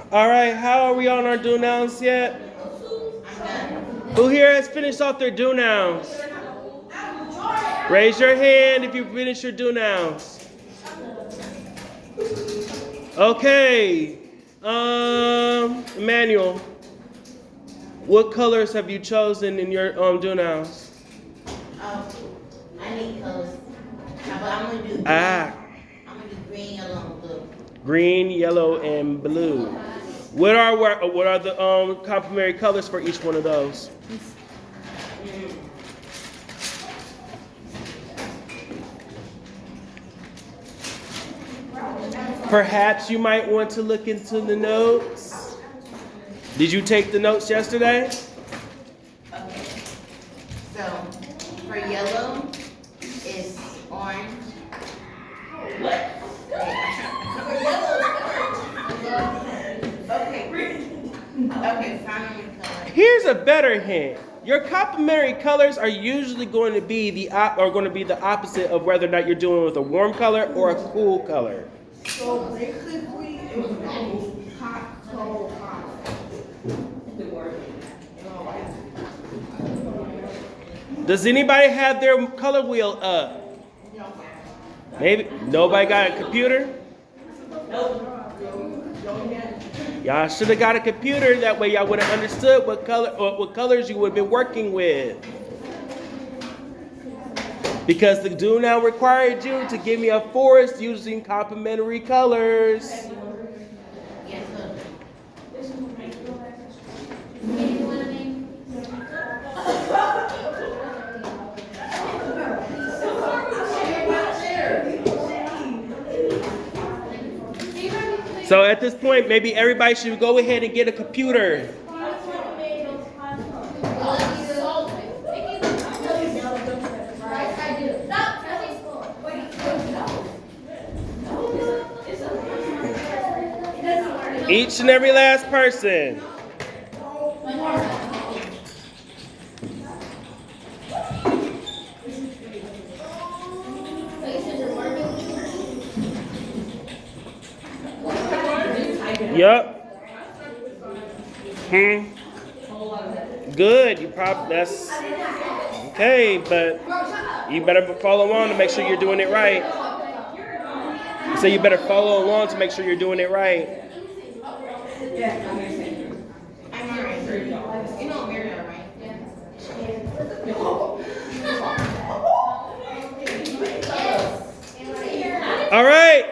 All right, how are we on our do nouns yet? Who here has finished off their do nouns? Raise your hand if you finished your do nouns. Okay, Emmanuel, what colors have you chosen in your do nouns? I need colors. But I'm gonna do green. I'm gonna do green, yellow, and blue. Green, yellow, and blue. What are the complementary colors for each one of those? Perhaps you might want to look into the notes. Did you take the notes yesterday? Okay. So for yellow, it's orange. What? For yellow, it's orange. Okay, primary color. Here's a better hint. Your complementary colors are usually going to be the opposite of whether or not you're doing with a warm color or a cool color. So basically, it was hot, cold, hot. Does anybody have their color wheel up? Maybe nobody got a computer? Y'all should have got a computer. That way y'all would have understood what colors you would have been working with. Because the do now required you to give me a forest using complementary colors. So at this point, maybe everybody should go ahead and get a computer. Each and every last person. Yep. Good. You probably that's okay, but you better follow on to make sure you're doing it right. So you better follow along to make sure you're doing it right. I'm Miriam. You know Miriam, right? All right.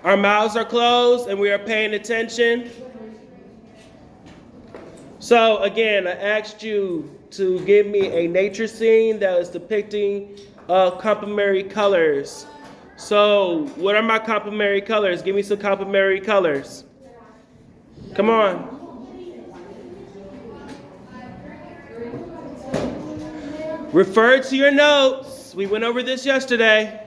Our mouths are closed and we are paying attention. So again, I asked you to give me a nature scene that is depicting complementary colors. So what are my complementary colors? Give me some complementary colors. Come on. Refer to your notes. We went over this yesterday.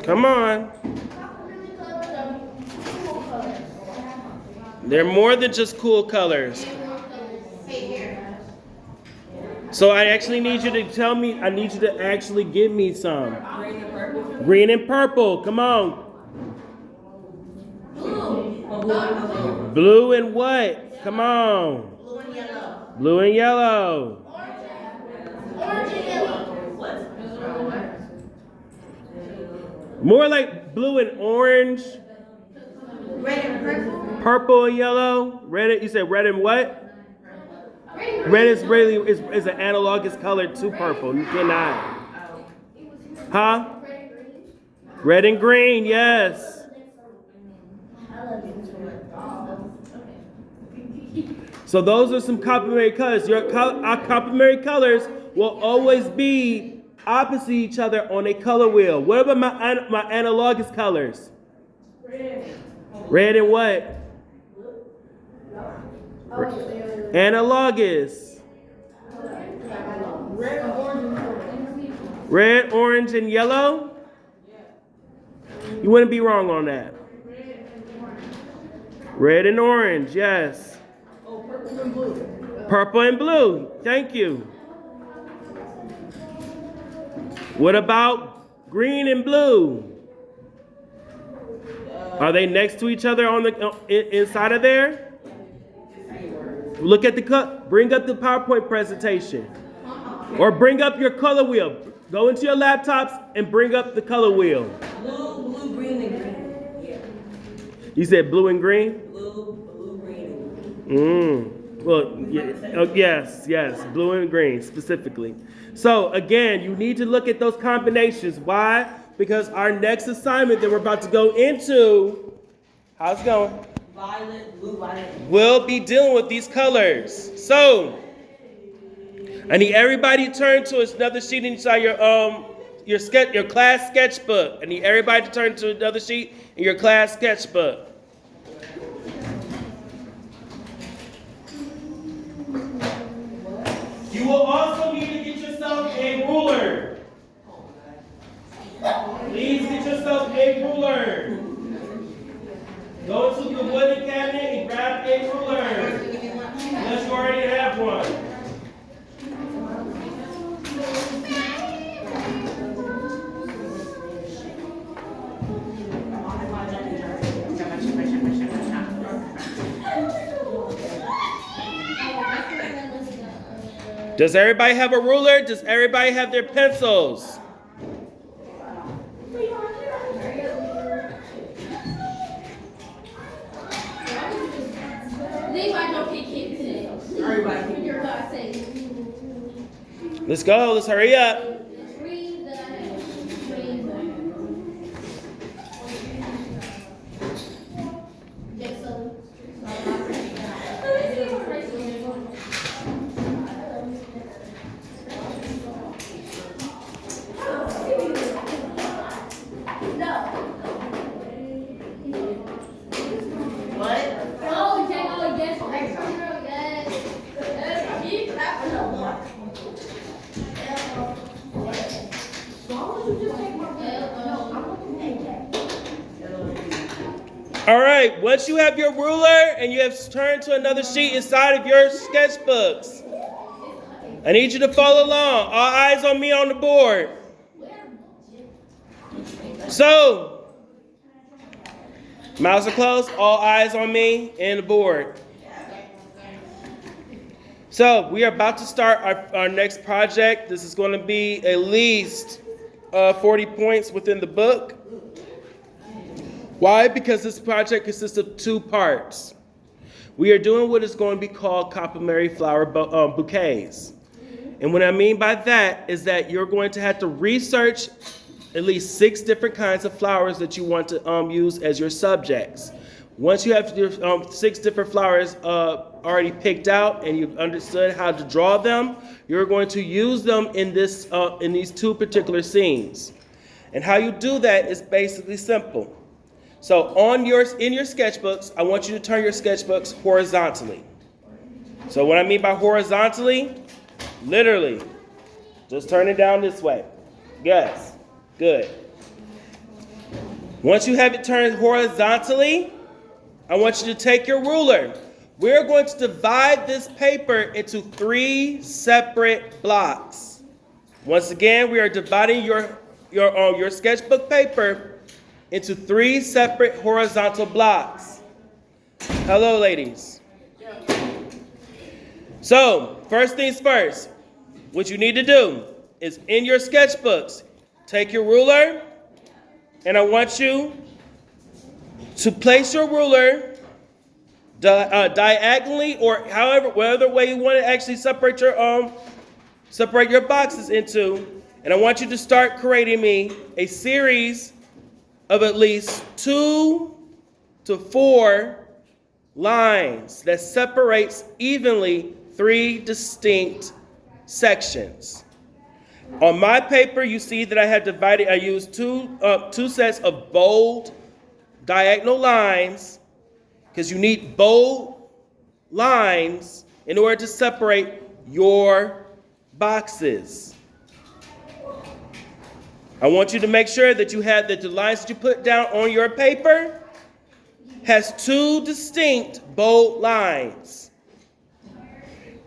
Come on. They're more than just cool colors. So I actually need you to tell me, I need you to actually give me some. Green and purple. Come on. Blue and what? Come on. Blue and yellow. Orange and yellow. More like blue and orange. Red and purple. Purple and yellow. Red. You said red and what? Red is really is an analogous color to purple. You cannot. Huh? Red and green. Yes. So those are some complementary colors. Your complementary colors will always be opposite each other on a color wheel. What about my analogous colors? Red and what? Analogous. Red, orange, and yellow? You wouldn't be wrong on that. Red and orange, yes. Oh, purple and blue. Purple and blue, thank you. What about green and blue? Are they next to each other on the inside of there? Look at the cut. Bring up the PowerPoint presentation. Or bring up your color wheel. Go into your laptops and bring up the color wheel. Blue, green, and green. Yeah. You said blue and green? Blue, green, and green. Well, yes, blue and green specifically. So again, you need to look at those combinations. Why? Because our next assignment that we're about to go into, how's it going? Violet, blue, violet. We'll be dealing with these colors. So I need everybody to turn to another sheet inside your class sketchbook. I need everybody to turn to another sheet in your class sketchbook. You will also need to get yourself a ruler. Please get yourself a ruler. Go to the wooden cabinet and grab a ruler. Unless you already have one. Does everybody have a ruler? Does everybody have their pencils? Let's go. Let's hurry up. All right, once you have your ruler and you have turned to another sheet inside of your sketchbooks, I need you to follow along. All eyes on me on the board. So, mouths are closed, all eyes on me and the board. So, we are about to start our next project. This is going to be at least 40 points within the book. Why? Because this project consists of two parts. We are doing what is going to be called complimentary flower bouquets. And what I mean by that is that you're going to have to research at least 6 different kinds of flowers that you want to use as your subjects. Once you have your 6 different flowers already picked out and you've understood how to draw them, you're going to use them in these 2 particular scenes. And how you do that is basically simple. So in your sketchbooks, I want you to turn your sketchbooks horizontally. So what I mean by horizontally, literally, just turn it down this way. Yes, good. Once you have it turned horizontally, I want you to take your ruler. We're going to divide this paper into 3 separate blocks. Once again, we are dividing your sketchbook paper into 3 separate horizontal blocks. Hello, ladies. So, first things first, what you need to do is in your sketchbooks, take your ruler, and I want you to place your ruler diagonally, or whatever way you want to actually separate your boxes into. And I want you to start creating me a series of at least 2 to 4 lines that separates evenly 3 distinct sections. On my paper, you see that I used two sets of bold diagonal lines, because you need bold lines in order to separate your boxes. I want you to make sure that the lines that you put down on your paper has 2 distinct bold lines.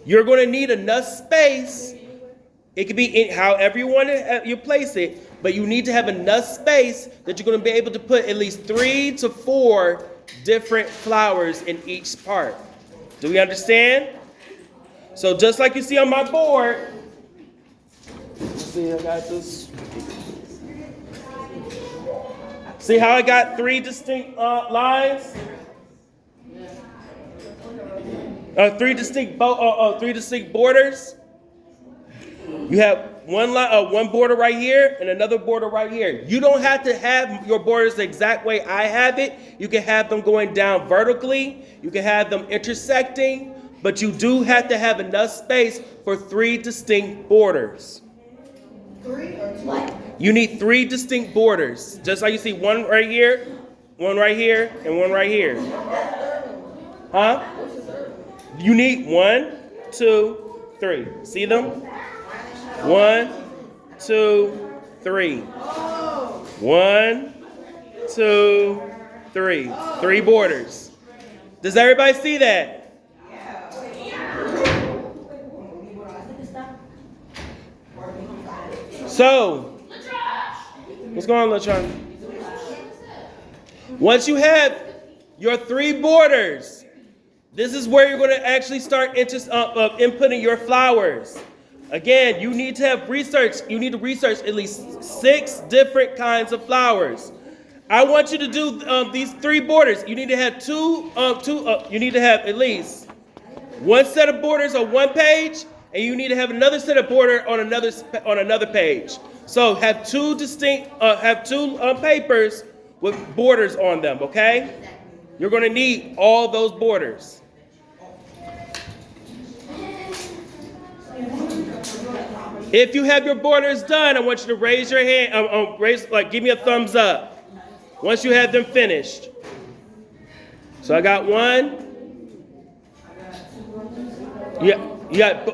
You're going to need enough space. It could be however you want you place it, but you need to have enough space that you're going to be able to put at least 3 to 4 different flowers in each part. Do we understand? So just like you see on my board, let's see, I got this. See how I got 3 distinct lines? 3 distinct 3 distinct borders. You have one border right here and another border right here. You don't have to have your borders the exact way I have it. You can have them going down vertically. You can have them intersecting, but you do have to have enough space for 3 distinct borders. 3 or 2? You need 3 distinct borders. Just like you see one right here, and one right here. Huh? You need 1, 2, 3. See them? 1, 2, 3. 1, 2, 3. 3 borders. Does everybody see that? So, what's going on, LaTron? Once you have your 3 borders, this is where you're going to actually start inputting your flowers. Again, you need to have research. You need to research at least 6 different kinds of flowers. I want you to do these 3 borders. You need to have you need to have at least 1 set of borders on 1 page, and you need to have another set of border on another page. So have 2 distinct papers with borders on them. Okay, you're going to need all those borders. If you have your borders done, I want you to raise your hand. Give me a thumbs up once you have them finished. So I got 1. Yeah, you got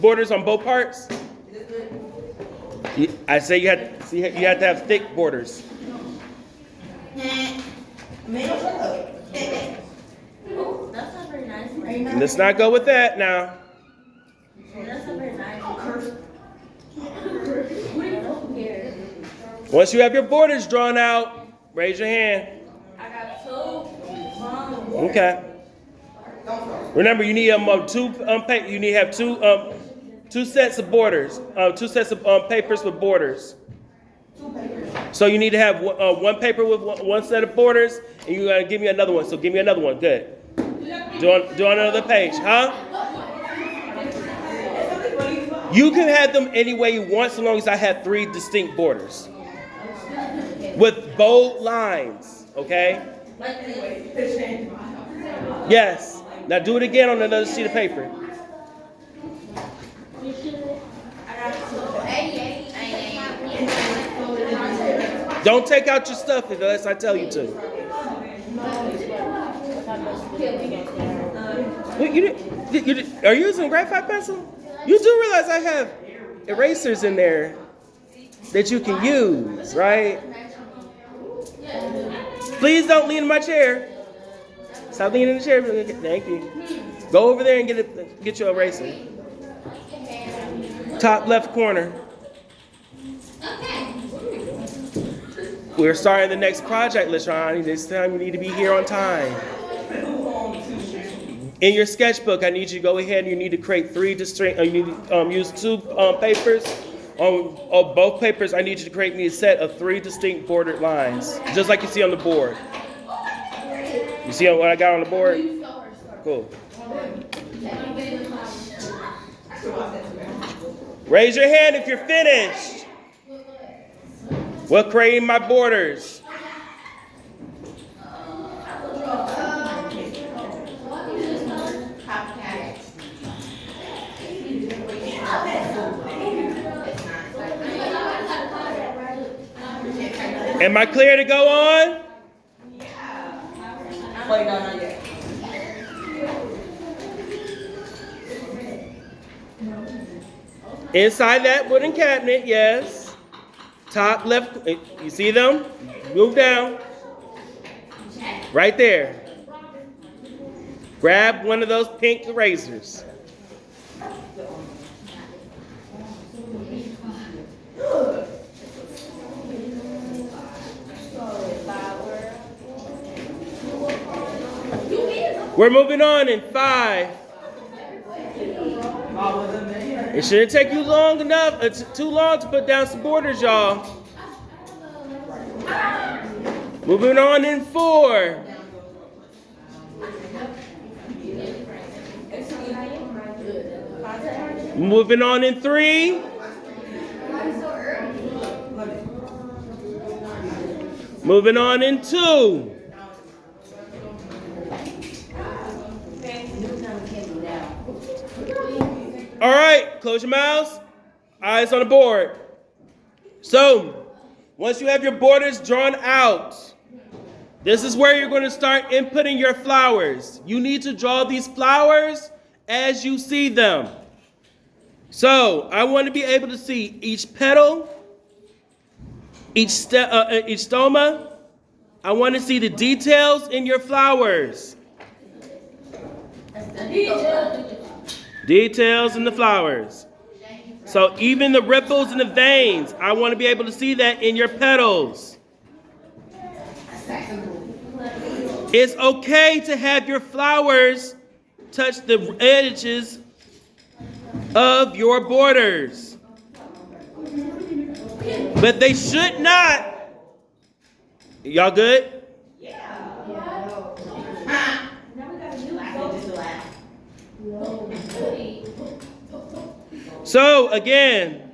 borders on both parts. I say you have to have thick borders. That's not very nice. Let's not go with that now. That's not very nice. Once you have your borders drawn out, raise your hand. I got 2. Okay. Remember, you need you need to have two sets of borders, 2 sets of papers with borders. So you need to have 1 paper with 1 set of borders, and you gotta give me another one. So give me another one. Good. Do on another page, huh? You can have them any way you want, so long as I have 3 distinct borders with bold lines. Okay? Yes. Now do it again on another sheet of paper. Don't take out your stuff unless I tell you to. Are you using a graphite pencil? You do realize I have erasers in there that you can use, right? Please don't lean in my chair. Stop leaning in the chair. Thank you. Go over there and get your eraser. Top left corner. We're starting the next project, LaShawn. This time you need to be here on time. In your sketchbook, I need you to go ahead and you need to create 3 distinct, you need to use 2 papers. On both papers, I need you to create me a set of 3 distinct bordered lines, just like you see on the board. You see what I got on the board? Cool. Raise your hand if you're finished. We're creating my borders. Am I clear to go on? Wait, no, not yet. Inside that wooden cabinet, yes. Top left, you see them? Move down. Right there. Grab one of those pink erasers. We're moving on in 5. It shouldn't take you long enough. It's too long to put down some borders, y'all. Moving on in 4. Moving on in 3. Moving on in 2. All right, close your mouths. Eyes on the board. So, once you have your borders drawn out, this is where you're going to start inputting your flowers. You need to draw these flowers as you see them. So, I want to be able to see each petal, each stoma. I want to see the details in your flowers. Details in the flowers. So even the ripples in the veins, I want to be able to see that in your petals. It's okay to have your flowers touch the edges of your borders. But they should not. Y'all good? So again,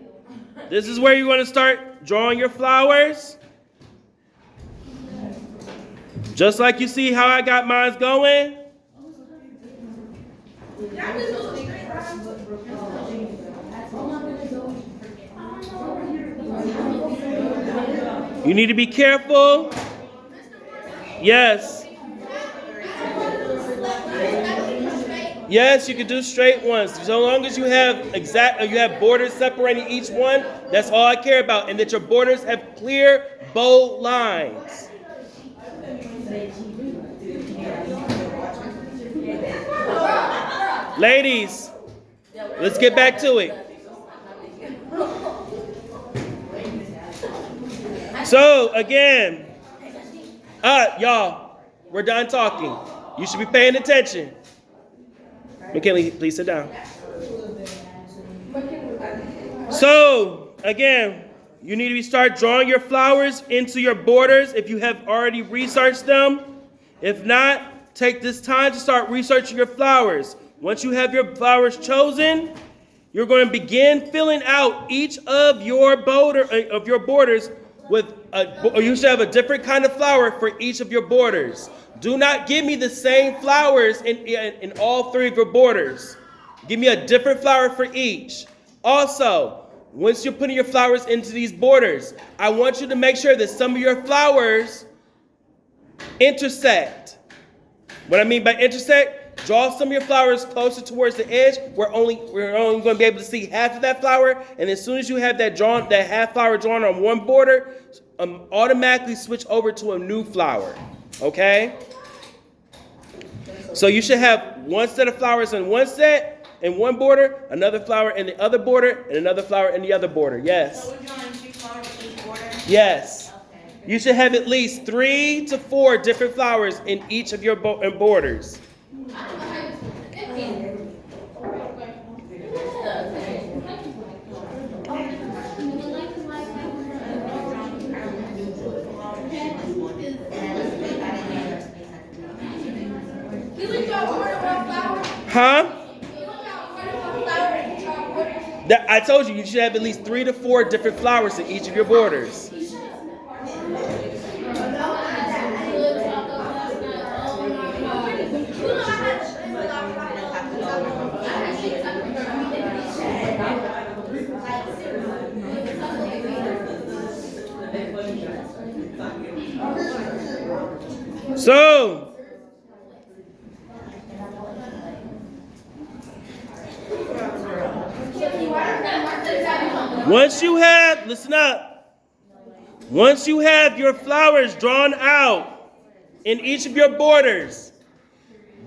this is where you want to start drawing your flowers. Just like you see how I got mine going. You need to be careful. Yes. Yes, you can do straight ones. So long as you have borders separating each one, that's all I care about. And that your borders have clear, bold lines. Ladies, let's get back to it. So again, y'all, we're done talking. You should be paying attention. McKinley, please sit down. So, again, you need to start drawing your flowers into your borders if you have already researched them. If not, take this time to start researching your flowers. Once you have your flowers chosen, you're going to begin filling out each of your borders with you should have a different kind of flower for each of your borders. Do not give me the same flowers in all 3 of your borders. Give me a different flower for each. Also, once you're putting your flowers into these borders, I want you to make sure that some of your flowers intersect. What I mean by intersect, draw some of your flowers closer towards the edge. We're only going to be able to see half of that flower, and as soon as you have that half flower drawn on one border, automatically switch over to a new flower. Okay? So you should have one set of flowers in one set, in one border, another flower in the other border, and another flower in the other border. Yes. So we're drawing 2 flowers in each border? Yes. Okay. You should have at least 3 to 4 different flowers in each of your borders. Huh? I told you should have at least 3 to 4 different flowers in each of your borders. So, Once you have, listen up. Once you have your flowers drawn out in each of your borders,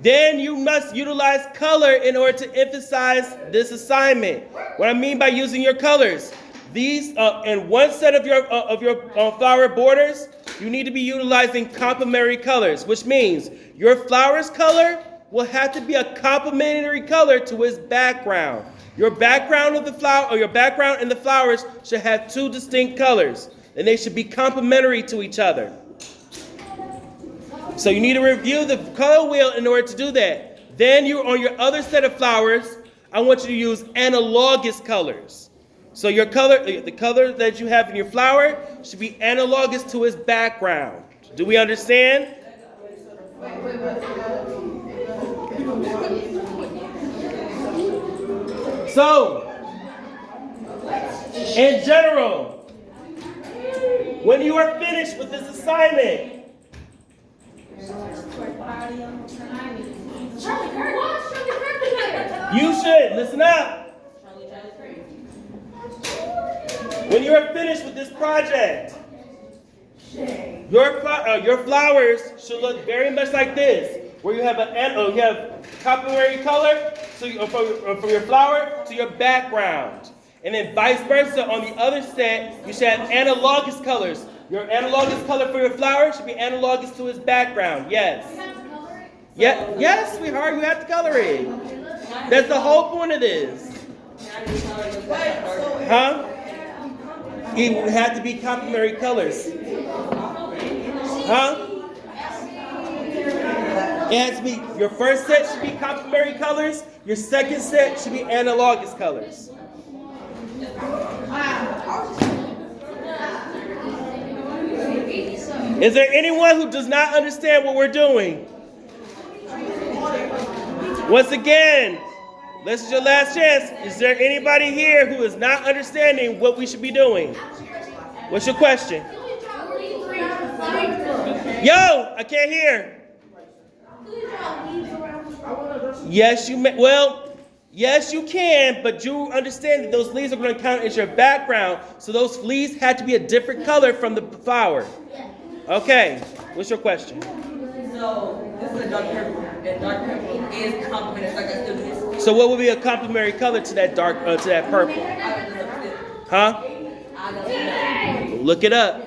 then you must utilize color in order to emphasize this assignment. What I mean by using your colors, these in one set of your flower borders, you need to be utilizing complementary colors, which means your flower's color will have to be a complementary color to its background. Your background of the flower, or your background in the flowers, should have two distinct colors, and they should be complementary to each other. So you need to review the color wheel in order to do that. Then you're on your other set of flowers. I want you to use analogous colors. So your color, the color that you have in your flower, should be analogous to its background. Do we understand? So, in general, when you are finished with this assignment, you should, listen up. When you are finished with this project, your flowers should look very much like this, where you have you have complementary color from your flower to your background. And then vice versa, on the other set, you should have analogous colors. Your analogous color for your flower should be analogous to its background. Yes. Yeah, yes, sweetheart, you have to color it. That's the whole point of this. Huh? It would have to be complementary colors. Huh? It has to be, your first set should be complementary colors. Your second set should be analogous colors. Is there anyone who does not understand what we're doing? Once again, this is your last chance. Is there anybody here who is not understanding what we should be doing? What's your question? Yo, I can't hear. Yes, you may. Well, yes, you can, but you understand that those leaves are going to count as your background, so those leaves had to be a different color from the flower. Okay, what's your question? So, this is a dark purple, and dark purple is complementary, like I still do this. So what would be a complementary color to that dark, to that purple? Huh? Look it up.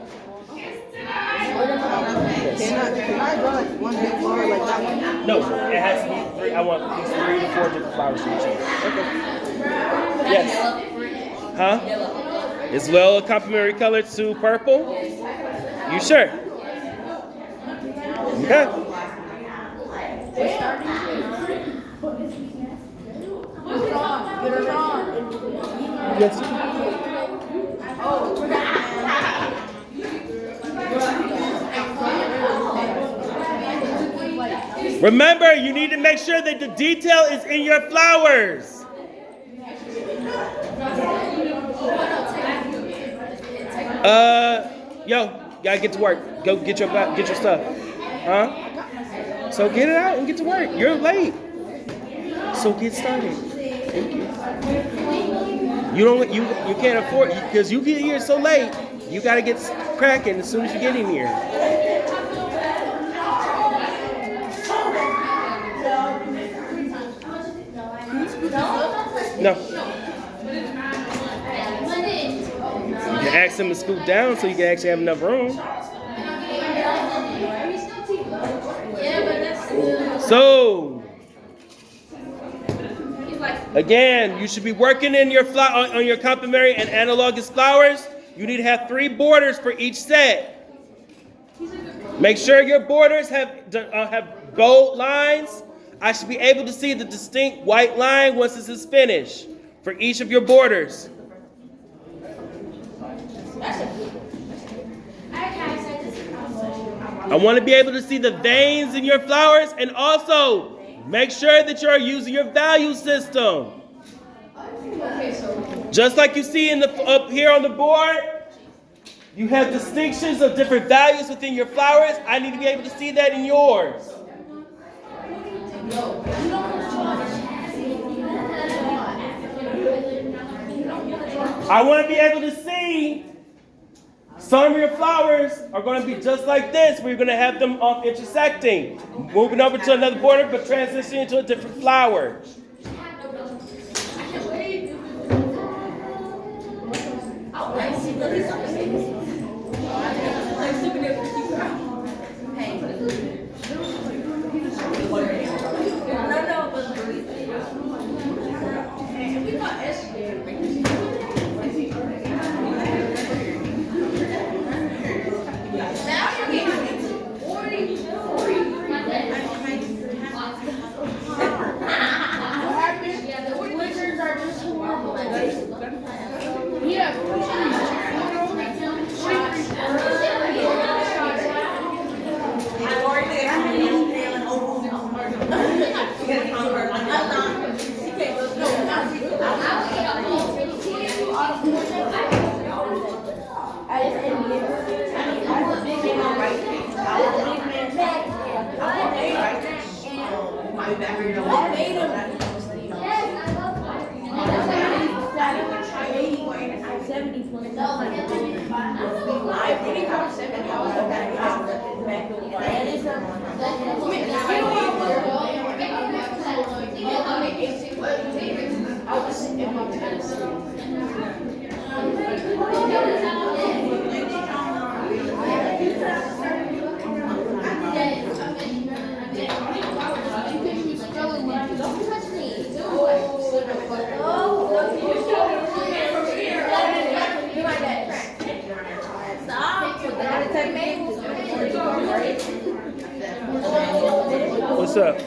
Can I draw like one big flower like that one? No, it has to be three. I want at least 3 to 4 different flowers to each other. Okay. Yes. Huh? Is well a complementary color to purple? You sure? Okay. Yes. Remember, you need to make sure that the detail is in your flowers. Yo, gotta get to work. Go get your stuff. Huh? So get it out and get to work. You're late. So get started. Thank you. You can't afford, because you get here so late. You gotta get cracking as soon as you get in here. No. You can ask them to scoot down so you can actually have enough room. So, again, you should be working in your on your complementary and analogous flowers. You need to have 3 borders for each set. Make sure your borders have bold lines. I should be able to see the distinct white line once this is finished for each of your borders. I want to be able to see the veins in your flowers, and also make sure that you're using your value system. Just like you see up here on the board, you have distinctions of different values within your flowers. I need to be able to see that in yours. I want to be able to see some of your flowers are going to be just like this. We're going to have them intersecting. Moving over to another border, but transitioning to a different flower. What's up?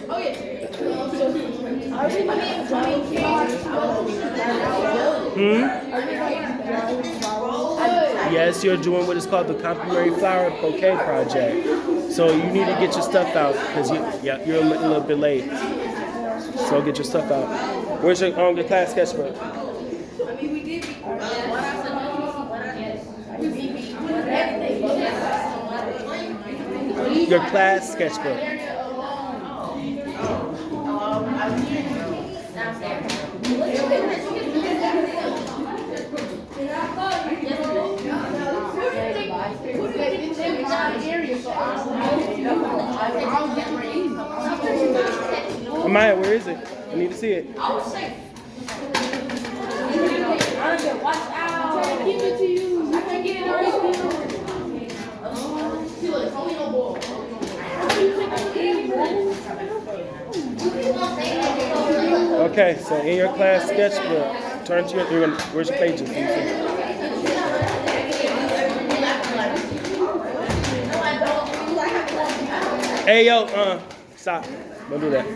Yes, you're doing what is called the Complimentary Flower Bouquet Project. So you need to get your stuff out because you're a little bit late. So get your stuff out. Where's your class sketchbook? Your class sketchbook. Amaya, where is it? I need to see it. Watch out. I give it to you. You can get it already. Okay, so in your class sketchbook, turn to where's your pages? Hey, yo, stop. Don't do that.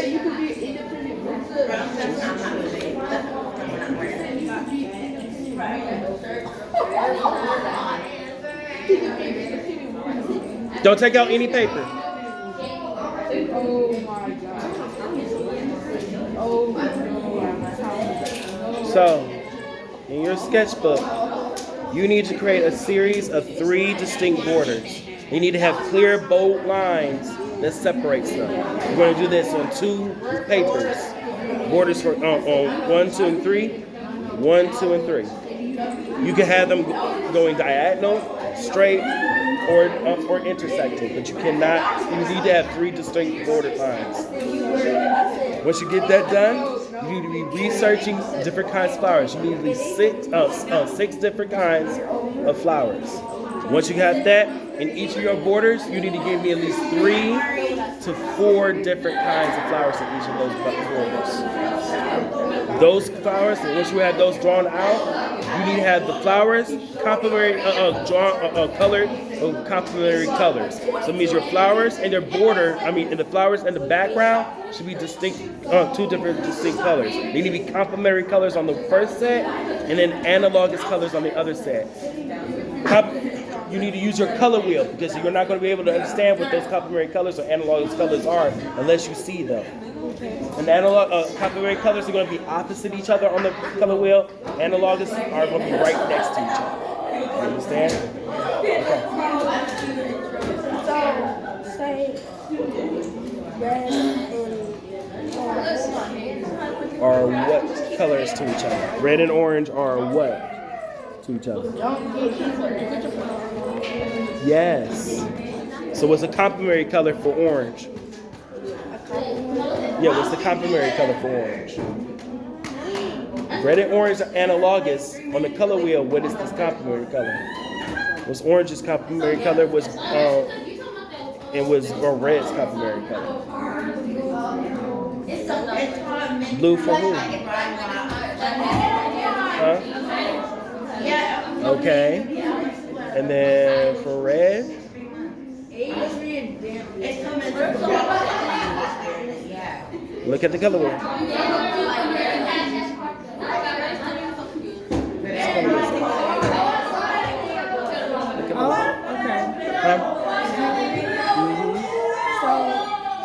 You could be independent. Don't take out any paper. Oh my God. Oh my God. So, in your sketchbook, you need to create a series of 3 distinct borders. You need to have clear, bold lines that separates them. You're going to do this on 2 papers. Borders for on 1, 2, and 3. 1, 2, and 3. You can have them going diagonal, straight, or intersecting, but you cannot. You need to have 3 distinct border lines. Once you get that done, you need to be researching different kinds of flowers. You need at least 6 different kinds of flowers. Once you have that, in each of your borders, you need to give me at least 3 to 4 different kinds of flowers in each of those borders. Those flowers, and once you have those drawn out, you need to have the flowers complementary, colored of complementary colors. So it means your flowers and their border, and the flowers and the background should be distinct, 2 different distinct colors. They need to be complementary colors on the first set, and then analogous colors on the other set. You need to use your color wheel because you're not going to be able to understand what those complementary colors or analogous colors are unless you see them. And the complementary colors are going to be opposite each other on the color wheel. Analogous are going to be right next to each other. You understand? Okay. So, say red and orange. are what colors to each other? Red and orange are what to each other? Yes. So what's a complementary color for orange? Yeah, what's the complementary color for orange? Red and orange are analogous. On the color wheel, what is this complementary color? What's orange's complementary color? Or red's complementary color? Blue for who? Huh? Okay. And then for red? Look at the color wheel. Huh?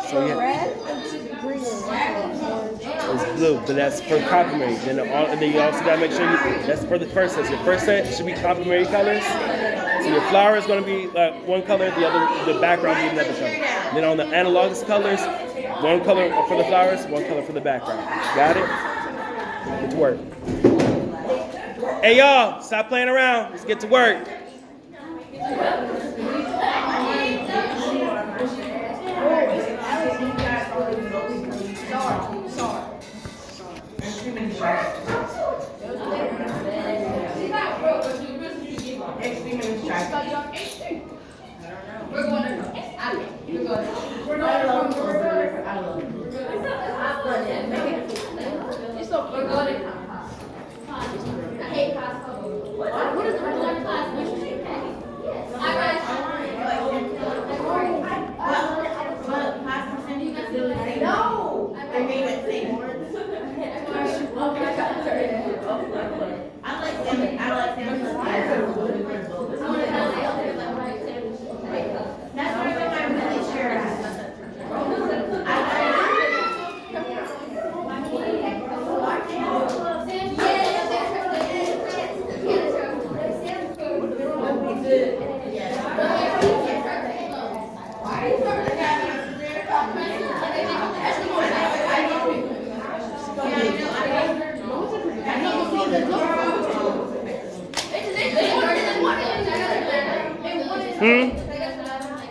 So yeah. Red is green. It's blue, but that's for complementary. Then you also gotta make sure that's for the first set. Your first set should be complementary colors. So your flower is gonna be one color, the background will be another color. Then on the analogous colors, one color for the flowers, one color for the background. Got it? Get to work. Hey y'all, stop playing around. Let's get to work.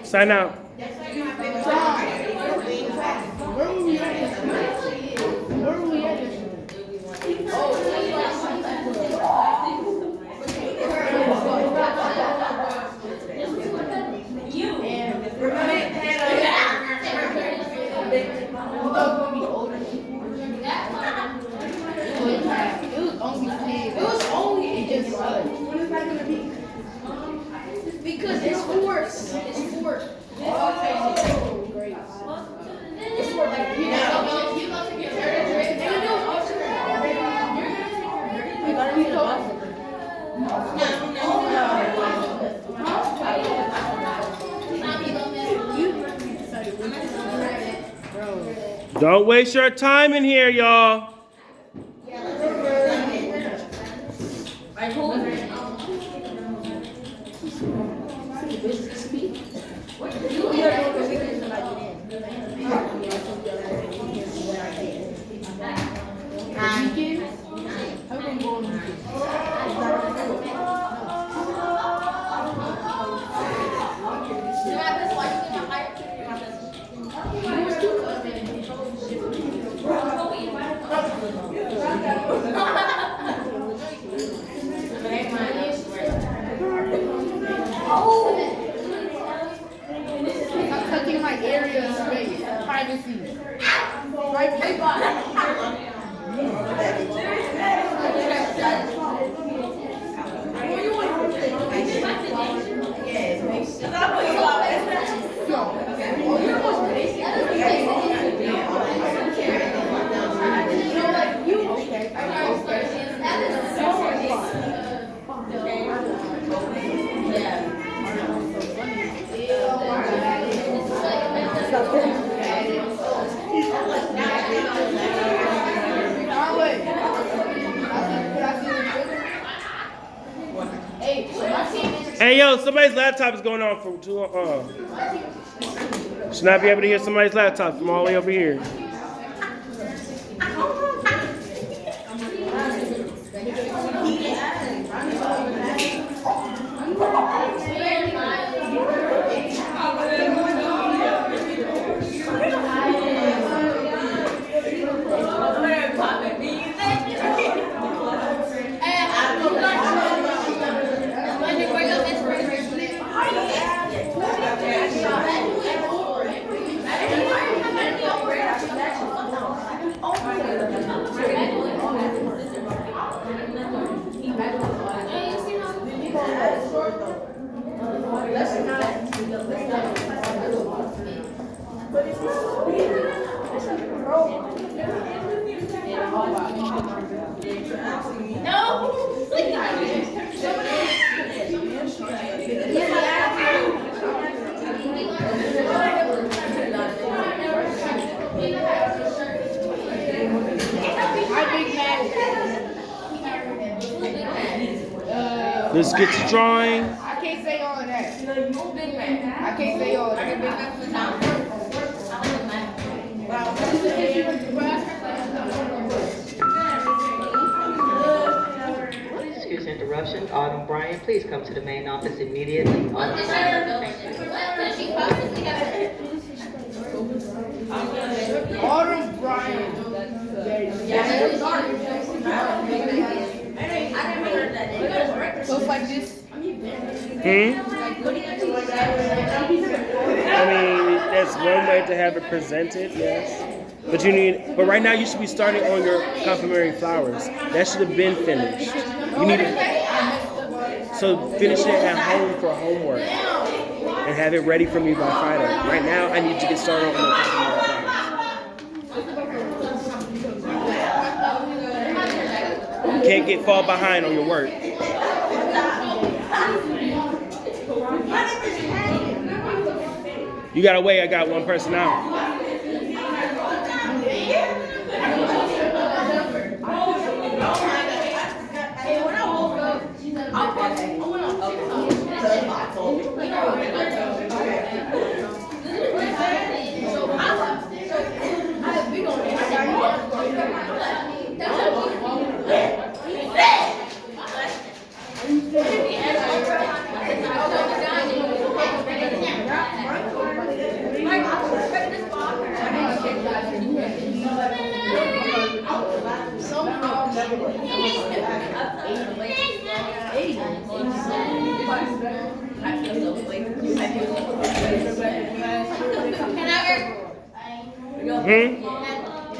Sign out. Because it's force. It's force. Oh, great. It's for like you go to get Don't waste your time in here, y'all. touching my area of space, privacy. Hey, yo, somebody's laptop is going on for too long. Should not be able to hear somebody's laptop from all the way over here. Let's get to drawing. I can't say all of that. I can't say all of that. Excuse the interruption. Autumn Bryant, please come to the main office immediately. Autumn Autumn Bryant. So it's like this. I mean, that's one way to have it presented, yes. But right now you should be starting on your complimentary flowers. That should have been finished. You need to, so finish it at home for homework and have it ready for me by Friday. Right now I need to get started on the complimentary flowers. Can't fall behind on your work. You gotta wait, I got one person out.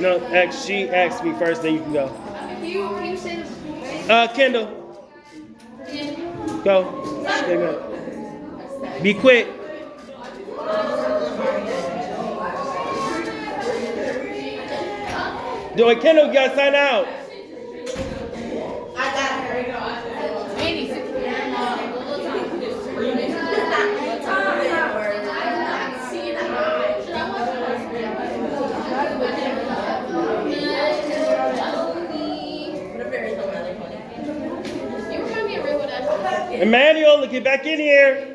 No, she asked me first, then you can go. Kendall. Go. Be quick. Doing Kendall, you gotta sign out. Emmanuel, get back in here.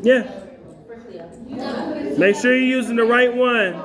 Yeah. Make sure you're using the right one.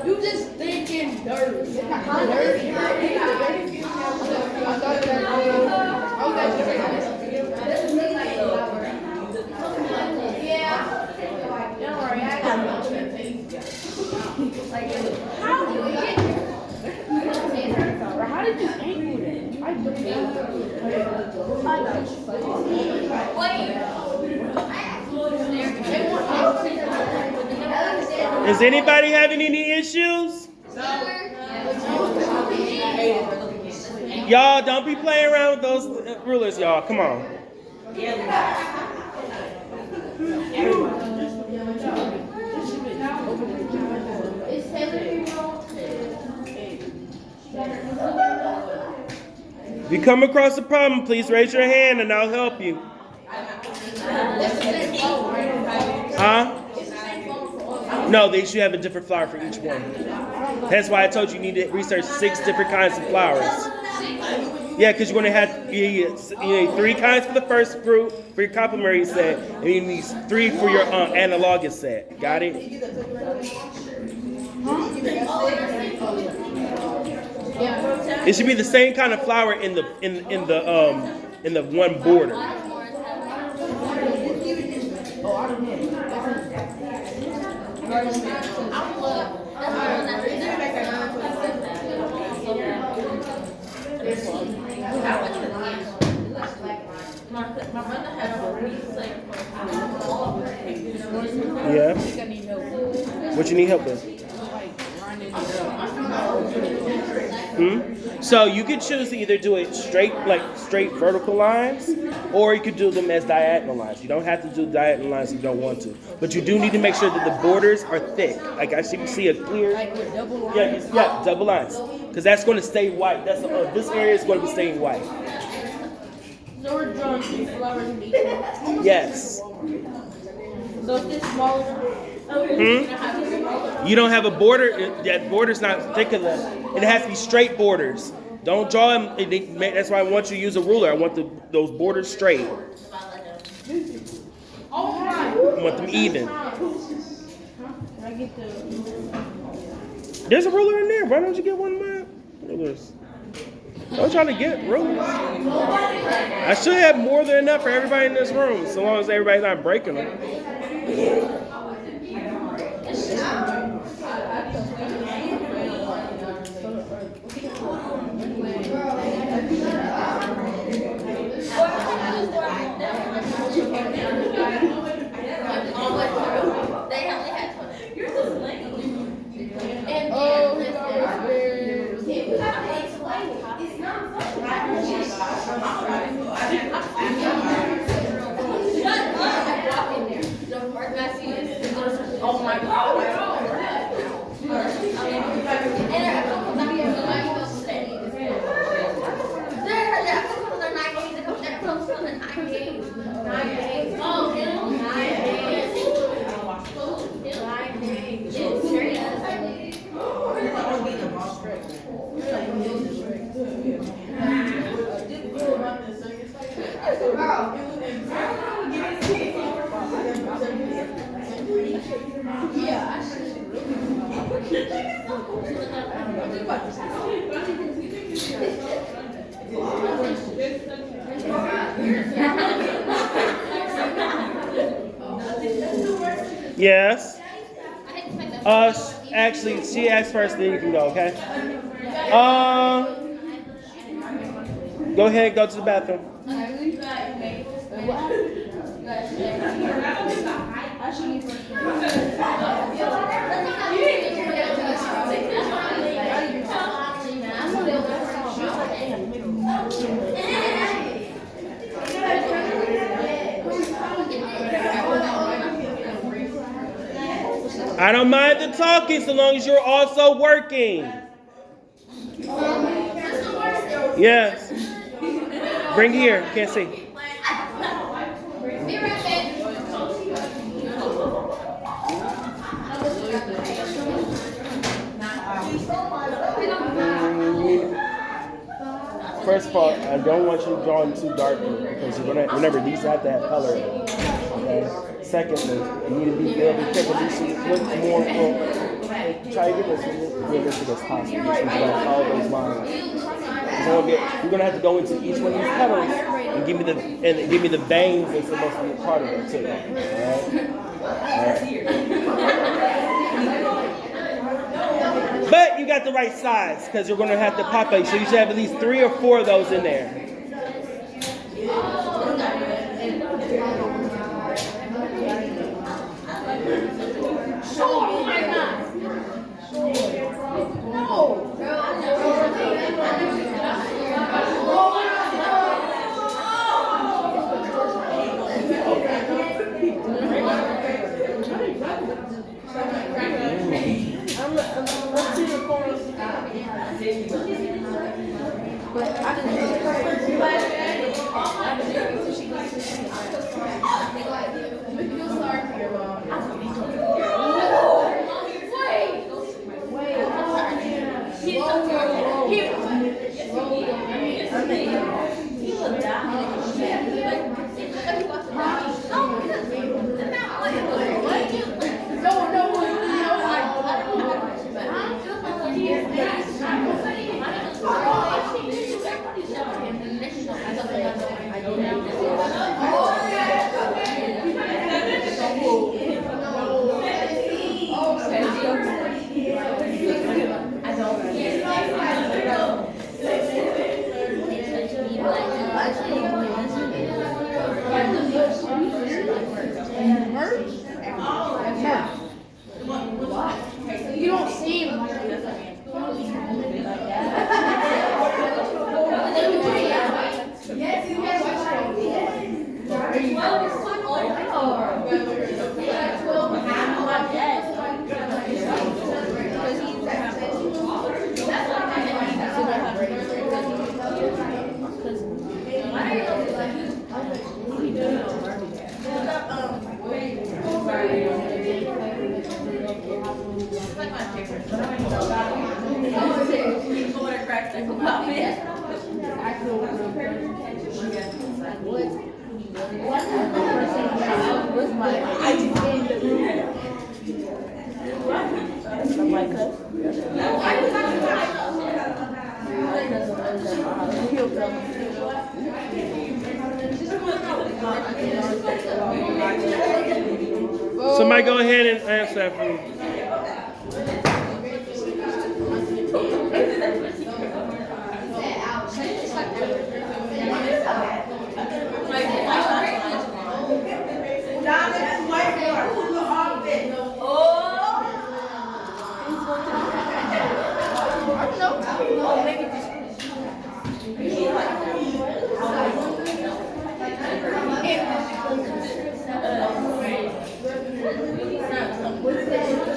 You just thinking dirt. How did you angle that? I Is anybody having any issues? Y'all, don't be playing around with those rulers, y'all. Come on. If you come across a problem, please raise your hand and I'll help you. Huh? No, they should have a different flower for each one. That's why I told you need to research 6 different kinds of flowers. Yeah, because you're going to have you need 3 kinds for the first group for your complementary set, and you need 3 for your analogous set. Got it? It should be the same kind of flower in the one border. Yeah. What you need help with? So you could choose to either do it straight vertical lines, or you could do them as diagonal lines. You don't have to do diagonal lines if you don't want to, but you do need to make sure that the borders are thick. Like I should see a clear. Yeah, double lines, because that's going to stay white. That's this area is going to be staying white. So we're drawing 2 flowers in each one. Yes. So if it's smaller. You don't have a border. That border's not thick enough. It has to be straight borders. Don't draw them. That's why I want you to use a ruler. I want those borders straight. I want them even. There's a ruler in there. Why don't you get one of my rulers? Don't try to get rulers. I should have more than enough for everybody in this room, so long as everybody's not breaking them. Oh my God. Yes. Actually, she asked first, then you can go, okay? Go ahead, go to the bathroom. I don't mind the talking so long as you're also working. Yes. Bring it here. Can't see. Be right back. First of all, I don't want you drawing too dark because you're gonna. Remember, these have to have color. Okay. Secondly, you need to be careful. These look more. Try to get as realistic as possible. Just gonna follow those lines. You're gonna have to go into each one of these colors and give me the veins that's supposed to be a part of it too. Alright? But you got the right size because you're gonna have to populate. So you should have at least 3 or 4 of those in there. Oh my God. No. Let's see the corners. But I didn't You don't see him. Somebody go ahead and answer that for me. What is that?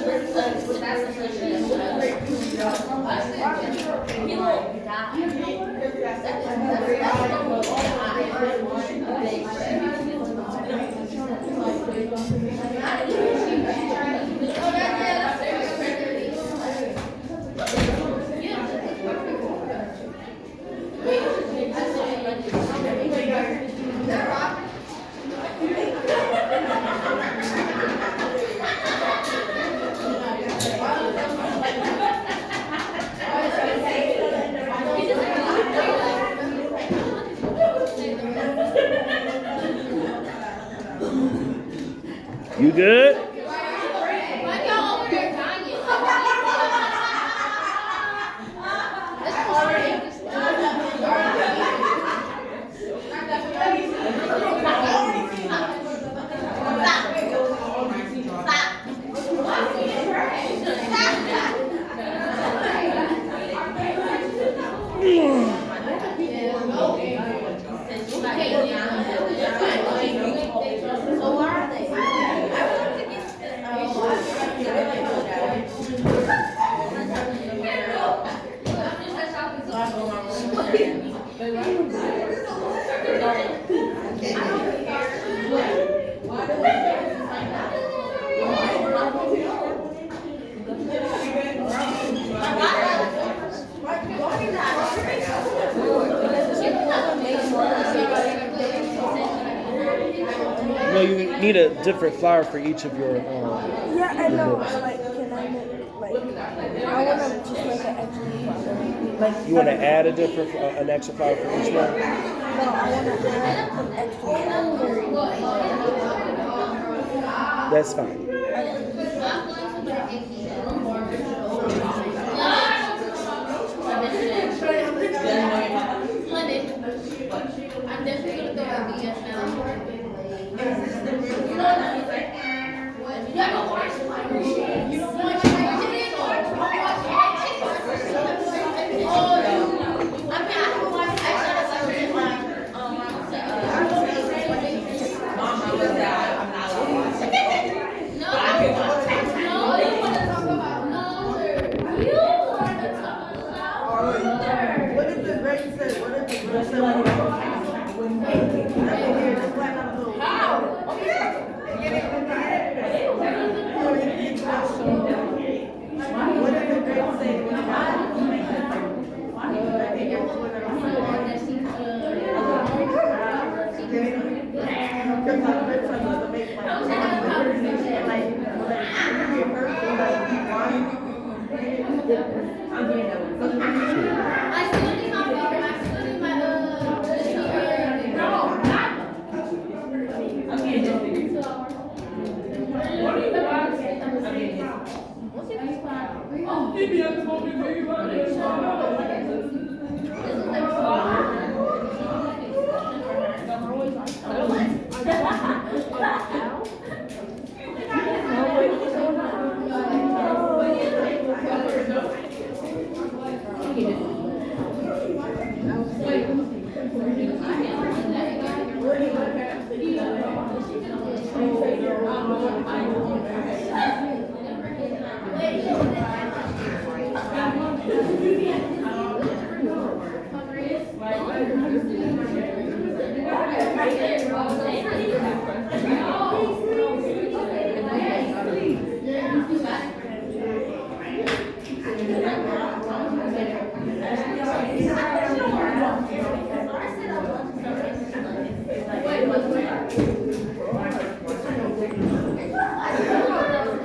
No, you need a different flower for each of your. Yeah, I know. But like, can I make like? I want to just make an extra flower. Like, You want to add a different, an extra flower for each one? no, I want to add an extra flower. That's fine. I'm definitely gonna go with BS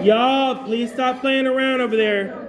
Y'all, please stop playing around over there.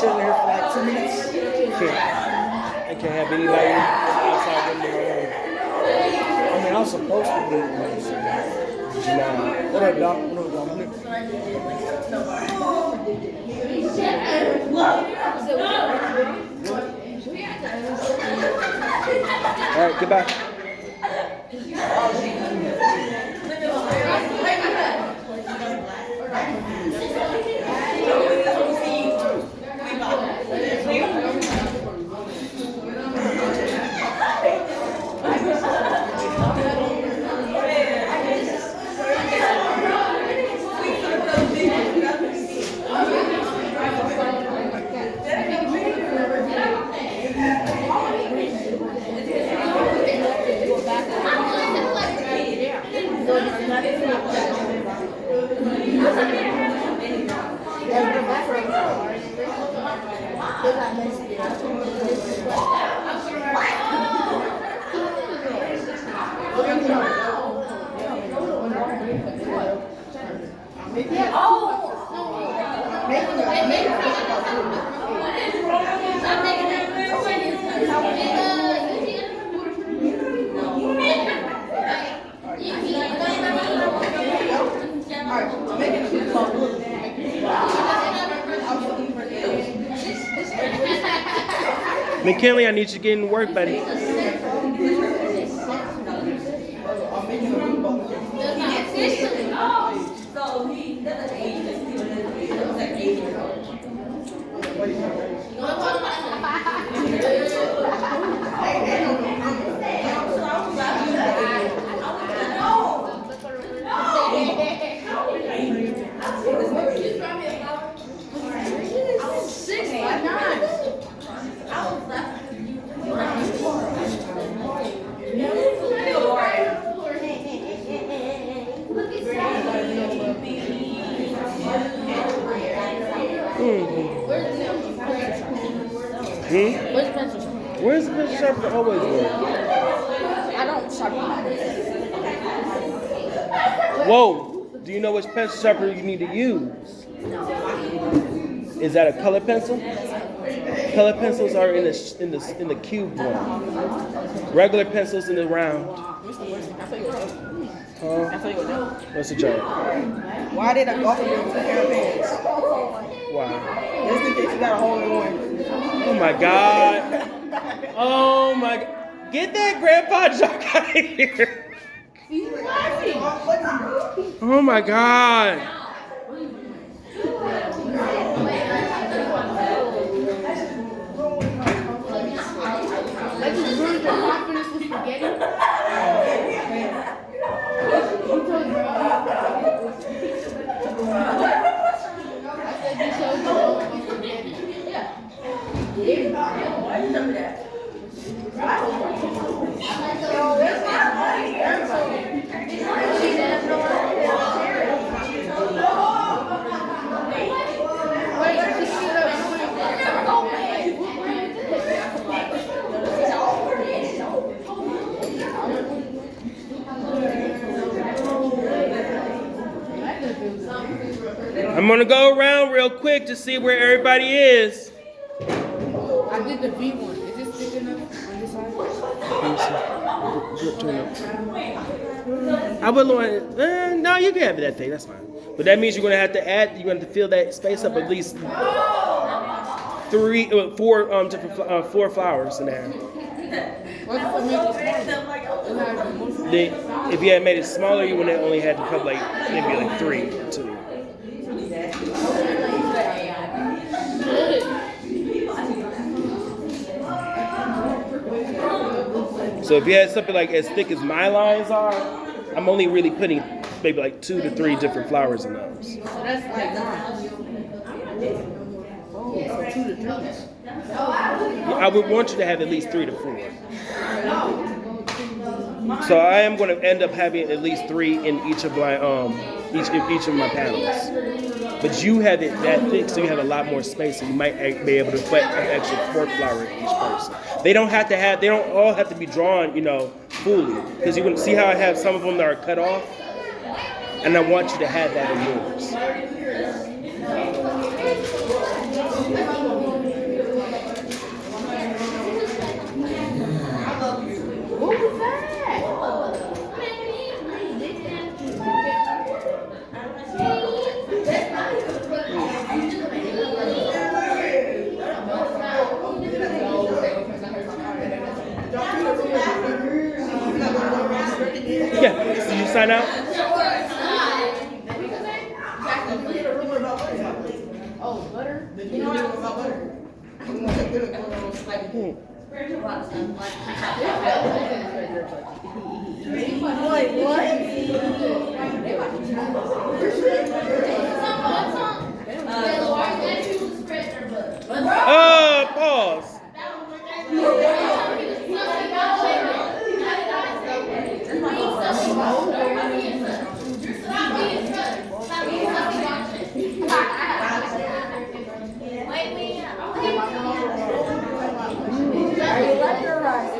Sitting here for like 2 minutes. I can't have anybody outside when they're I mean, I was supposed to be in medicine. Nah. What up, Doc? What up? All right, goodbye. McKinley, I need you to get in work, buddy. So he doesn't age this. He looks like 8 years old. Where's the pencil sharpener always work? I don't sharpen Whoa! Do you know which pencil sharpener you need to use? Is that a color pencil? Color pencils are in the cube one. Regular pencils in the round. What's the job? Why did I offer you 2 pair of pants? Wow. Just in case you got a hole in one. Oh my God. Oh my God. Get that grandpa joke out of here. Oh my God. Like you ruined your confidence with spaghetti. I'm gonna go around real quick to see where everybody is. I did the V one. Is it sticking up on this side? I would want. No, you can have that thing. That's fine. But that means you're gonna have to add. You're gonna have to fill that space up at least 4 flowers in there. If you had made it smaller, you would have only had to put like maybe like 3 or 2. So if you had something like as thick as my lines are, I'm only really putting maybe like 2 to 3 different flowers in those. So that's like 2 to 3. I would want you to have at least 3 to 4. So I am going to end up having at least 3 in each of my each of my panels. But you have it that thick, so you have a lot more space, so you might be able to put an extra 4th flower in each person. They don't all have to be drawn, fully. Because you can see how I have some of them that are cut off, and I want you to have that in yours. What was that? out? Oh, butter? You know what about butter? I'm gonna take it. Wait, what? Pause. Are you left or right?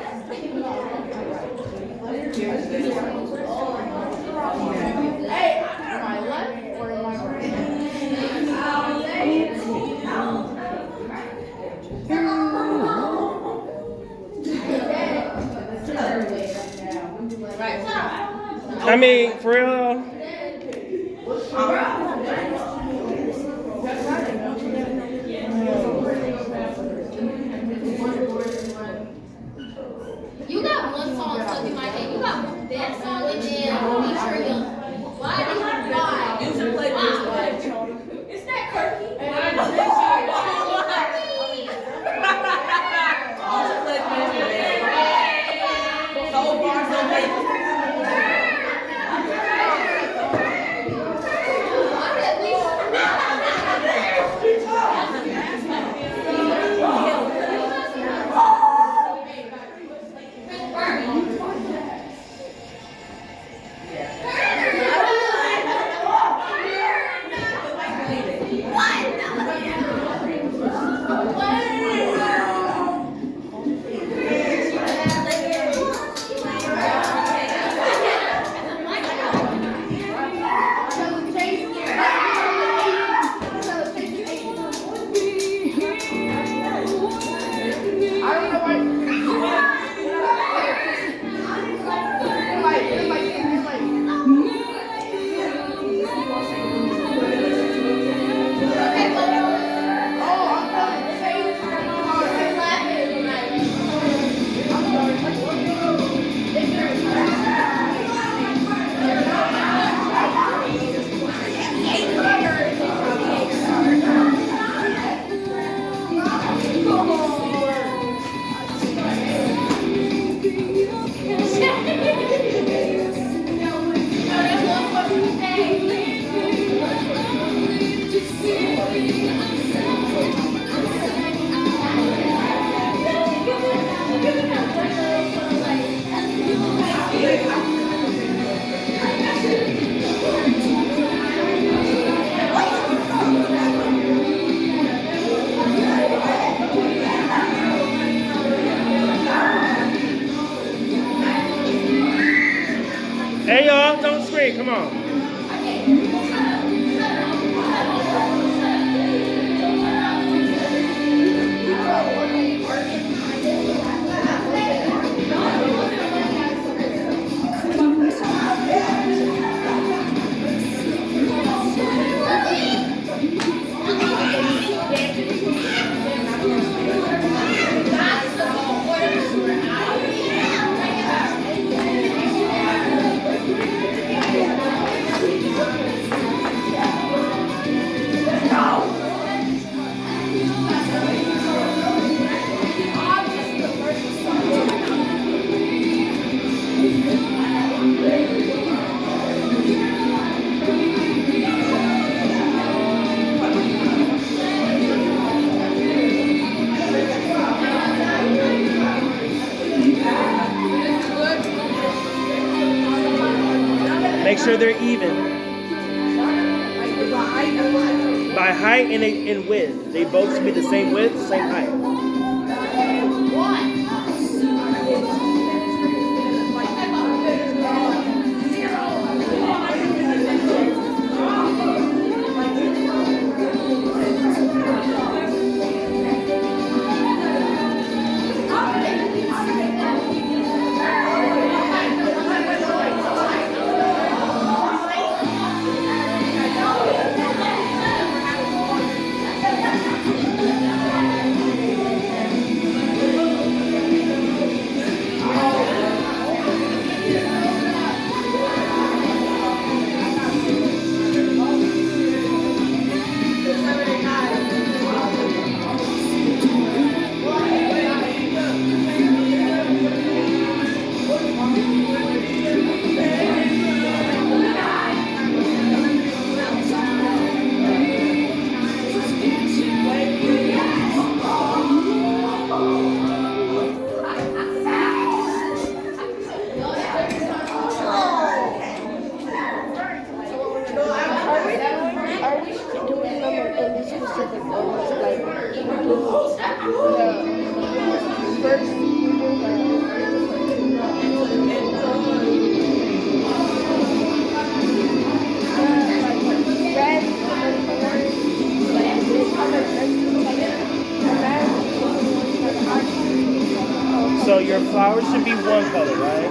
Hey, am I left or am I right? I mean, for real. You got one song stuck in my head. You got that song and then be sure you. Why did you buy? You should play this one. Is that Kirky? You should play this one. So far, so late. Hey y'all, don't scream, come on. Make sure they're even. By height and in width. They both should be the same width, same height. like almost like the first red and then orange, like the colors next to each other, and then So your flowers should be one color, right?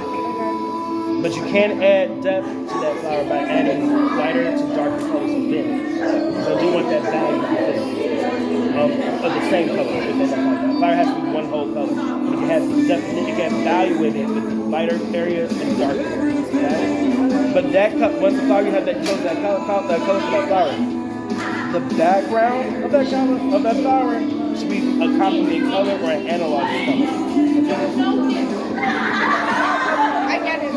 But you can add depth to that flower by adding lighter to darker colors within. So do you want that value of the same color within the flower? The flower has to be one whole color. But it has depth, it can have value with it with lighter areas and darker areas. Right? But that once the flower you have that chose that color for that flower, the background of that flower should be a complementing color or an analog color. I get it.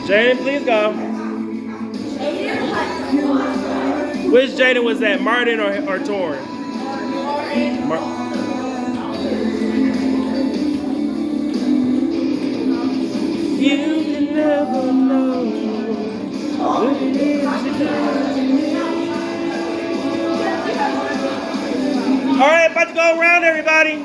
Jaden, please go. Which Jaden was that? Martin or Torrin? You can never know what it is to do. All right, about to go around, everybody.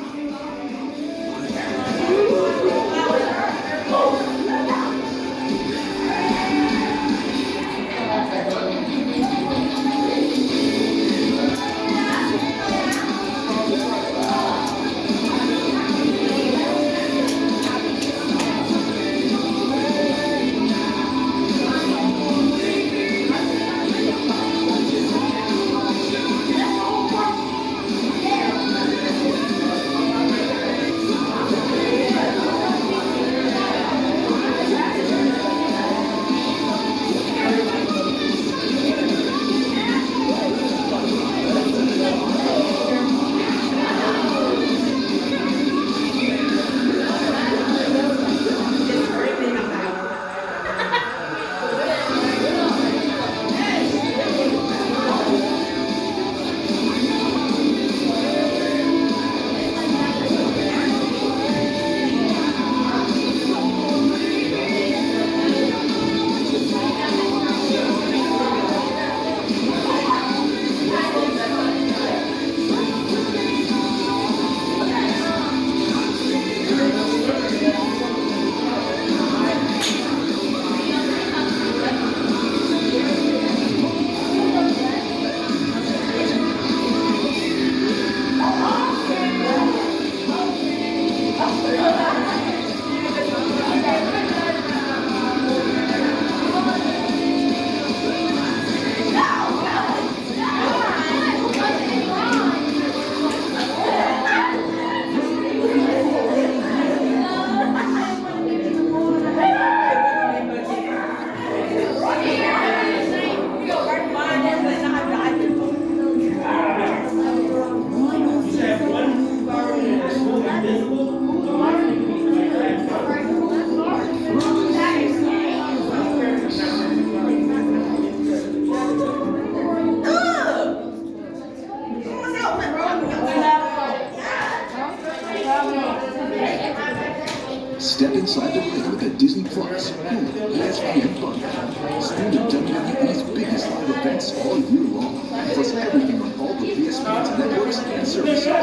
Step inside the ring with a Disney Plus, Hulu, ESPN bundle. Stream the WWE's biggest live events all year long, plus everything on all the ESPN's networks and services. And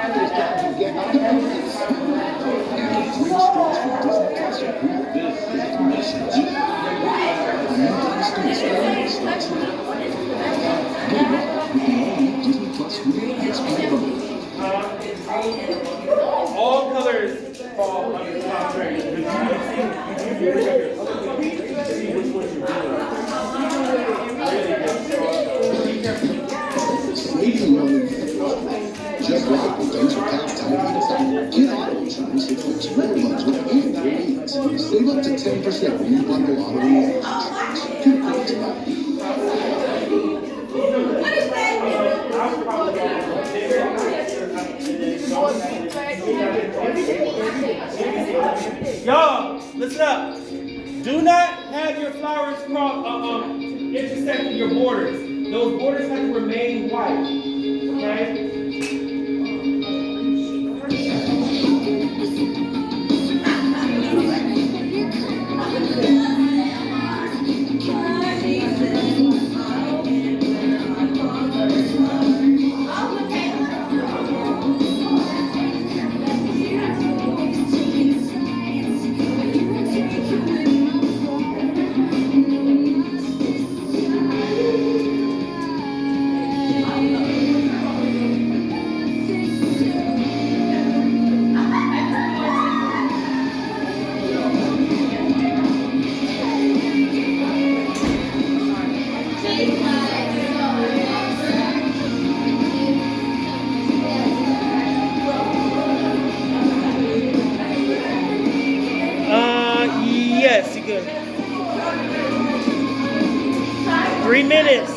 the 3 streams from Disney Plus and Hulu with the message. A new dynasty is starting starts now. Get it all with the all-new Disney Plus Hulu ESPN bundle. All colors Saving money. Just like when things are packed tight. Get auto insurance that fits your budget and your needs. Save up to 10% when you bundle auto insurance. Get quick tonight. Y'all, listen up. Do not have your flowers intersecting your borders. Those borders have to remain white. Okay? Yes, you could. 3 minutes.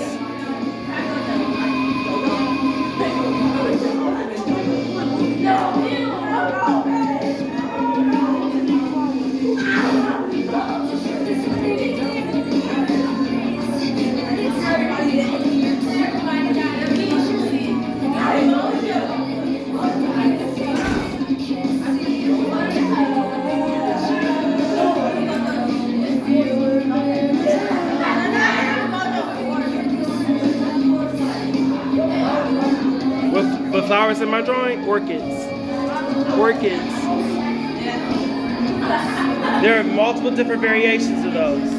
What flowers in my drawing? Orchids. Orchids. There are multiple different variations of those.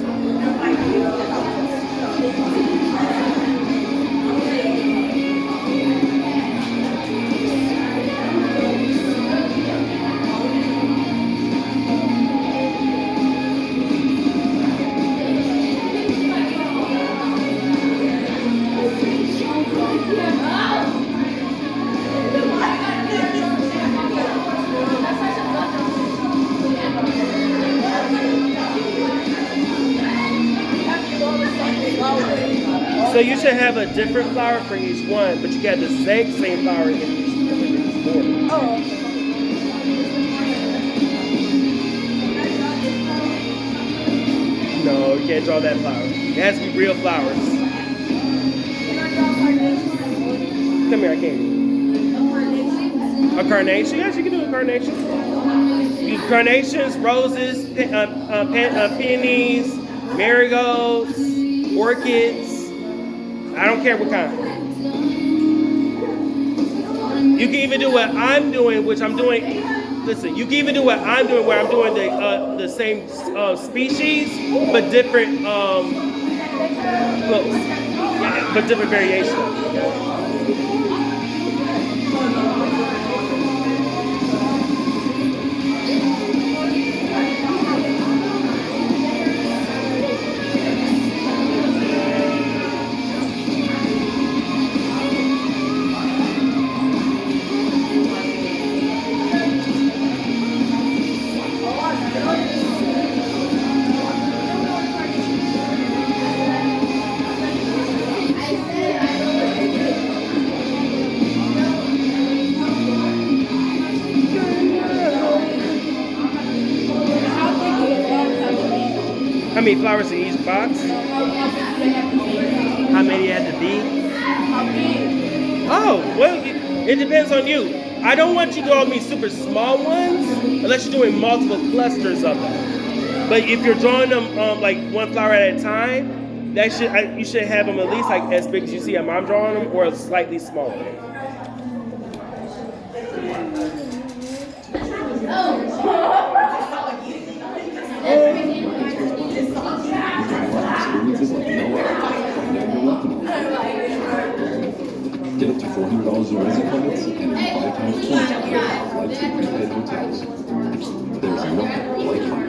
So you should have a different flower for each one, but you got the exact same flower in each border. Oh. No, you can't draw that flower. It has to be real flowers. Come here, I can't. A carnation? Yes, you can do a carnation. Carnations, roses, peonies, marigolds, orchids. I don't care what kind. You can even do what I'm doing, which I'm doing. Listen, you can even do what I'm doing, where I'm doing the same species, but different but different variations. How many flowers in each box? How many had to be? Oh, well, it depends on you. I don't want you to draw me super small ones unless you're doing multiple clusters of them. But if you're drawing them like one flower at a time, you should have them at least like as big as you see I'm drawing them, or slightly smaller. Get up to $400 in Resy credits and earn 5 times points on flights to prepaid hotels. There's nothing like home.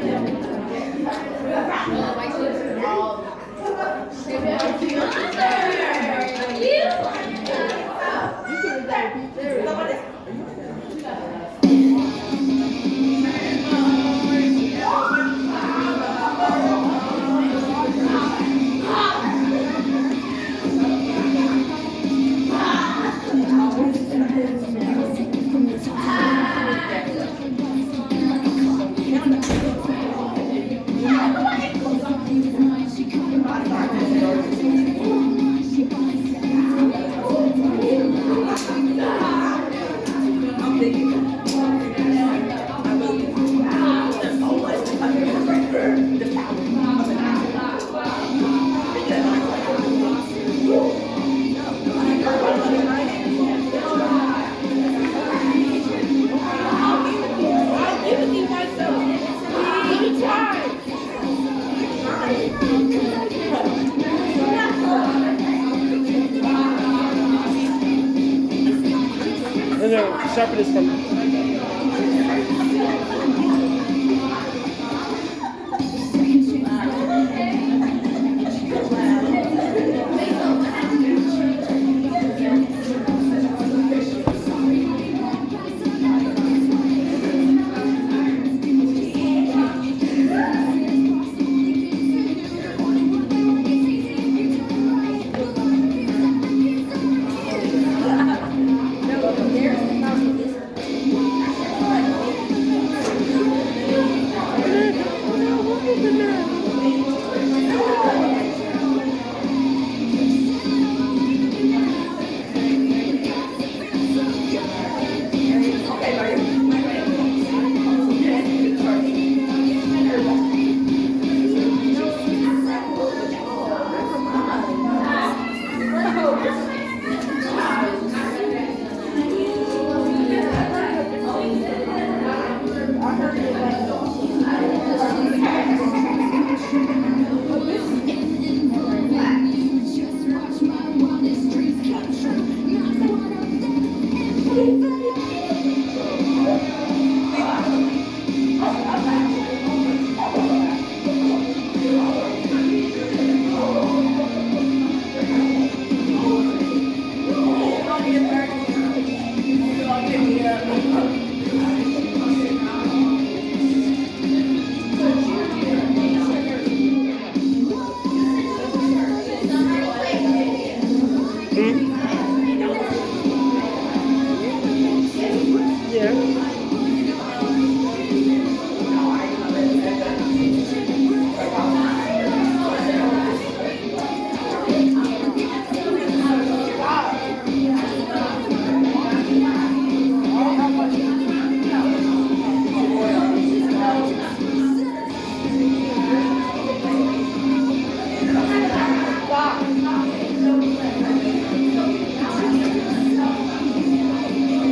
And then sharpen this from.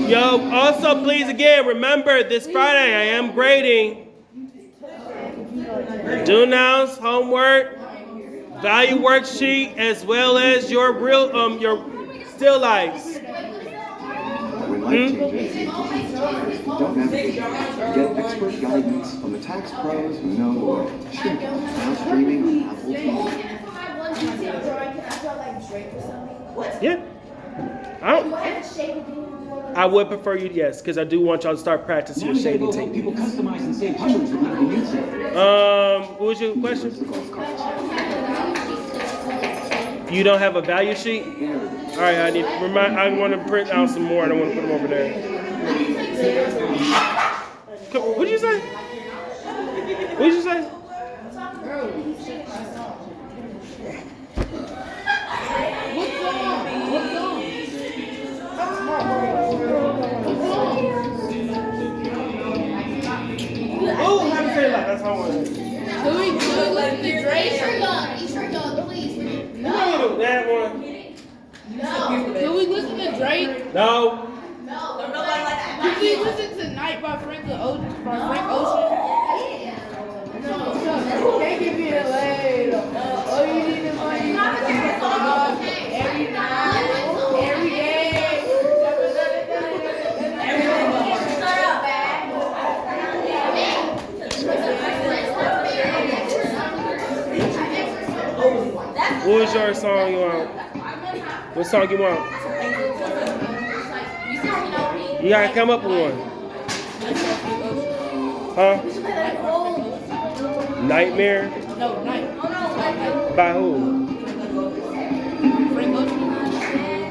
Yo, also please again, remember this Friday I am grading do nows, homework, value worksheet, as well as your your still lifes. When life changes, don't hesitate. Get expert guidance from the tax pros who know the way. Sure, now streaming on Apple TV. Yeah. I would prefer you, yes, because I do want y'all to start practicing your shading technique. People customize and save hundreds of people use it. What was your question? You don't have a value sheet? All right, I want to print out some more. I don't want to put them over there. What did you say? What did you say? Oh, how to say that? That's how I want it. Do we listen to Drake? Eat your dog, please. No, that one. No. Do we listen to Drake? No. No. Do we listen to Night by Frank Ocean? No. Can't give me a leg. Oh, you need the money. Every night, every day. What was your song you want? What song you want? You gotta come up with one. Huh? Nightmare? No, Night. By who?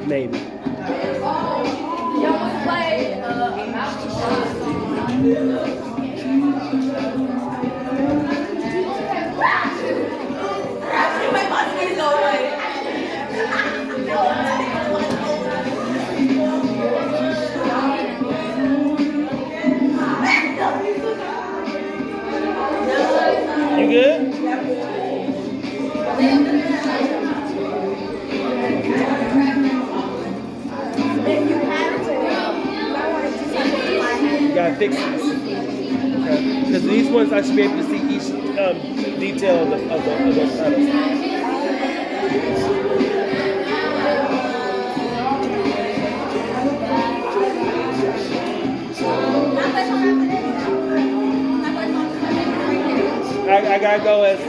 Maybe. Y'all play You good? You gotta fix this. Because these ones I should be able to see each detail of those petals. I gotta go as.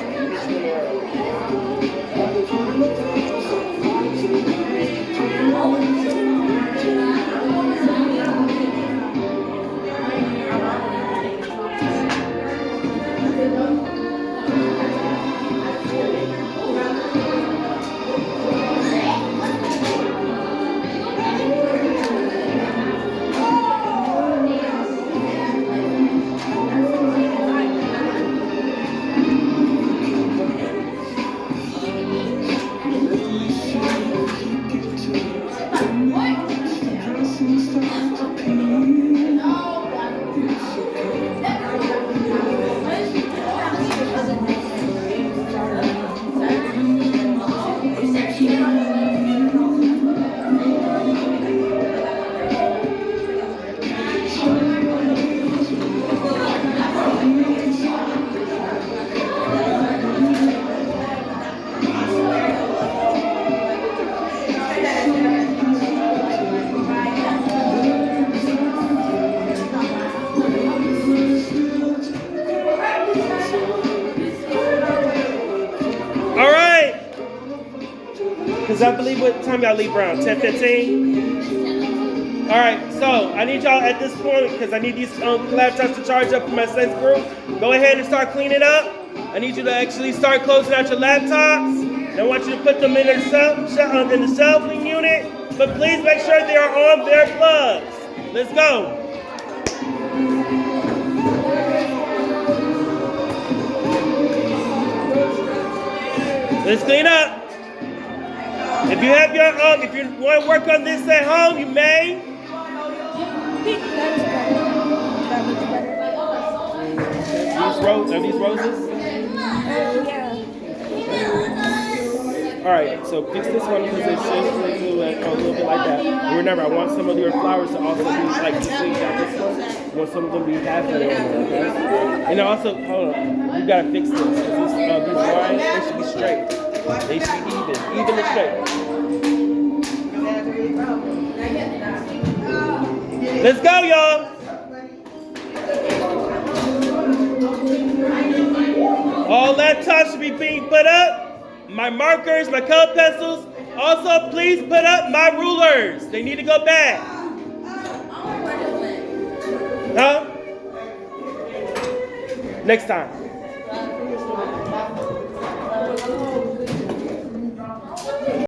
Because I believe what time y'all leave around? 10:15? All right, so I need y'all at this point, because I need these laptops to charge up for my Sense group. Go ahead and start cleaning up. I need you to actually start closing out your laptops. I want you to put them in the shelving unit, but please make sure they are on their plugs. Let's go. Let's clean up. If you have your if you want to work on this at home, you may. Are these roses? Yeah. All right, so fix this one because it should a little bit like that. Remember, I want some of your flowers to also be like this one. I want some of them to be halfway over, okay? And also, hold on, you gotta fix this. These lines, they should be straight. They should be even and straight. Let's go, y'all. All laptops should be being put up. My markers, my color pencils. Also, please put up my rulers. They need to go back. Huh? Next time.